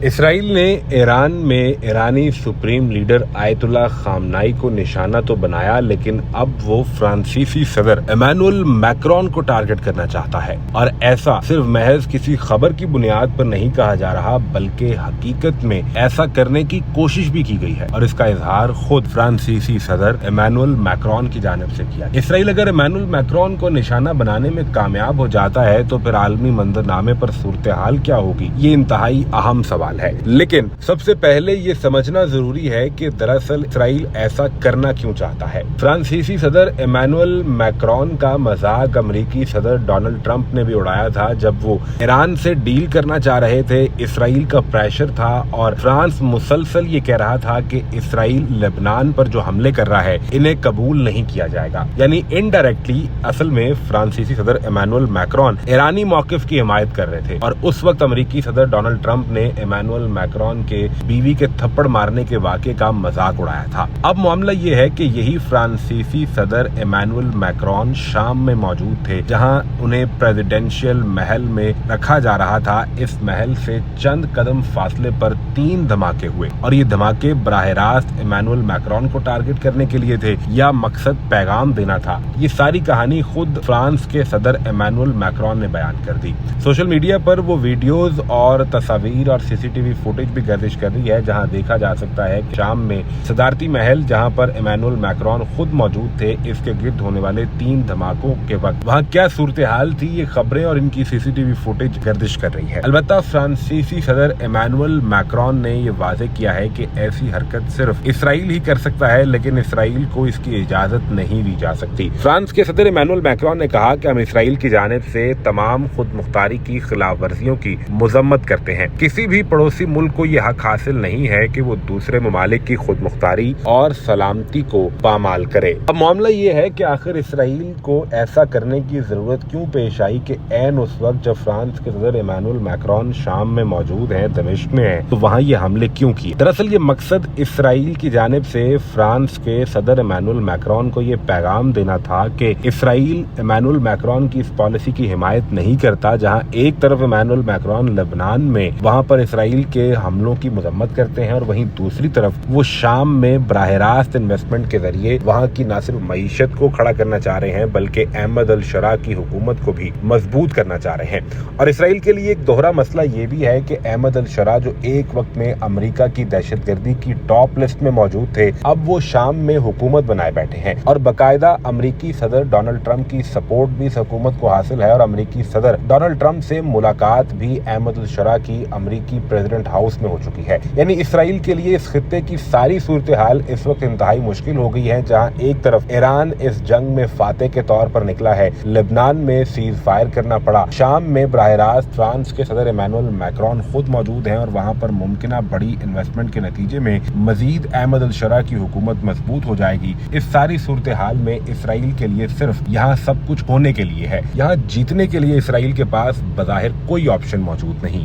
اسرائیل نے ایران میں ایرانی سپریم لیڈر آیت اللہ خامنائی کو نشانہ تو بنایا، لیکن اب وہ فرانسیسی صدر ایمانوئل میکرون کو ٹارگٹ کرنا چاہتا ہے، اور ایسا صرف محض کسی خبر کی بنیاد پر نہیں کہا جا رہا، بلکہ حقیقت میں ایسا کرنے کی کوشش بھی کی گئی ہے، اور اس کا اظہار خود فرانسیسی صدر ایمانوئل میکرون کی جانب سے کیا۔ اسرائیل اگر ایمانوئل میکرون کو نشانہ بنانے میں کامیاب ہو جاتا ہے تو پھر عالمی منظرنامے پر صورتحال کیا ہوگی، یہ انتہائی اہم سوال ہے۔ لیکن سب سے پہلے یہ سمجھنا ضروری ہے کہ دراصل اسرائیل ایسا کرنا کیوں چاہتا ہے۔ فرانسیسی صدر ایمانوئل میکرون کا مذاق امریکی صدر ڈونلڈ ٹرمپ نے بھی اڑایا تھا جب وہ ایران سے ڈیل کرنا چاہ رہے تھے۔ اسرائیل کا پریشر تھا اور فرانس مسلسل یہ کہہ رہا تھا کہ اسرائیل لبنان پر جو حملے کر رہا ہے انہیں قبول نہیں کیا جائے گا، یعنی انڈائریکٹلی اصل میں فرانسیسی صدر ایمانوئل میکرون ایرانی موقف کی حمایت کر رہے تھے، اور اس وقت امریکی صدر ڈونلڈ ٹرمپ نے ایمانوئل میکرون کے بیوی کے تھپڑ مارنے کے واقعے کا مذاق اڑایا تھا۔ اب معاملہ یہ ہے کہ یہی فرانسیسی صدر ایمانوئل میکرون شام میں موجود تھے، جہاں انہیں پریزیڈنشیل محل میں رکھا جا رہا تھا۔ اس محل سے چند قدم فاصلے پر 3 دھماکے ہوئے، اور یہ دھماکے براہ راست ایمانوئل میکرون کو ٹارگٹ کرنے کے لیے تھے یا مقصد پیغام دینا تھا، یہ ساری کہانی خود فرانس کے صدر ایمانوئل میکرون نے بیان کر دی۔ سوشل میڈیا پر وہ ویڈیوز اور تصاویر اور سی سی ٹی وی فوٹیج بھی گردش کر رہی ہے، جہاں دیکھا جا سکتا ہے کہ شام میں صدارتی محل جہاں پر ایمانوئل میکرون خود موجود تھے، اس کے گرد ہونے والے 3 دھماکوں کے وقت وہاں کیا صورتحال تھی، یہ خبریں اور ان کی سی سی ٹی وی فوٹیج گردش کر رہی ہے۔ البتہ فرانسیسی صدر ایمانوئل میکرون نے یہ واضح کیا ہے کہ ایسی حرکت صرف اسرائیل ہی کر سکتا ہے، لیکن اسرائیل کو اس کی اجازت نہیں دی جا سکتی۔ فرانس کے صدر ایمانوئل میکرون نے کہا کہ ہم اسرائیل کی جانب سے تمام خود مختاری کی خلاف ورزیوں کی مذمت کرتے ہیں۔ کسی بھی پڑوسی ملک کو یہ حق حاصل نہیں ہے کہ وہ دوسرے ممالک کی خود مختاری اور سلامتی کو پامال کرے۔ اب معاملہ یہ ہے کہ آخر اسرائیل کو ایسا کرنے کی ضرورت کیوں پیش آئی کہ عین اس وقت جب فرانس کے صدر ایمانوئل میکرون شام میں موجود ہیں، دمشق میں ہیں، تو وہاں یہ حملے کیوں کیے؟ دراصل یہ مقصد اسرائیل کی جانب سے فرانس کے صدر ایمانوئل میکرون کو یہ پیغام دینا تھا کہ اسرائیل ایمانوئل میکرون کی اس پالیسی کی حمایت نہیں کرتا، جہاں ایک طرف ایمانوئل میکرون لبنان میں وہاں پر اسرائیل کے حملوں کی مذمت کرتے ہیں، اور وہیں دوسری طرف وہ شام میں براہ راست انویسٹمنٹ کے ذریعے وہاں کی نہ صرف معیشت کو کھڑا کرنا چاہ رہے ہیں بلکہ احمد الشرع کی حکومت کو بھی مضبوط کرنا چاہ رہے ہیں۔ اور اسرائیل کے لیے ایک دوہرا مسئلہ یہ بھی ہے کہ احمد الشرع جو ایک وقت میں امریکہ کی دہشت گردی کی ٹاپ لسٹ میں موجود تھے، اب وہ شام میں حکومت بنائے بیٹھے ہیں، اور باقاعدہ امریکی صدر ڈونلڈ ٹرمپ کی سپورٹ بھی اس حکومت کو حاصل ہے، اور امریکی صدر ڈونلڈ ٹرمپ سے ملاقات بھی احمد الشرع کی امریکی پریزیڈنٹ ہاؤس میں ہو چکی ہے۔ یعنی اسرائیل کے لیے اس خطے کی ساری صورتحال اس وقت انتہائی مشکل ہو گئی ہے، جہاں ایک طرف ایران اس جنگ میں فاتح کے طور پر نکلا ہے، لبنان میں سیز فائر کرنا پڑا، شام میں براہ راست فرانس کے صدر ایمانوئل میکرون خود موجود ہیں، اور وہاں پر ممکنہ بڑی انویسٹمنٹ کے نتیجے میں مزید احمد الشرع کی حکومت مضبوط ہو جائے گی۔ اس ساری صورتحال میں اسرائیل کے لیے صرف یہاں سب کچھ ہونے کے لیے ہے، یہاں جیتنے کے لیے اسرائیل کے پاس بظاہر کوئی آپشن موجود نہیں۔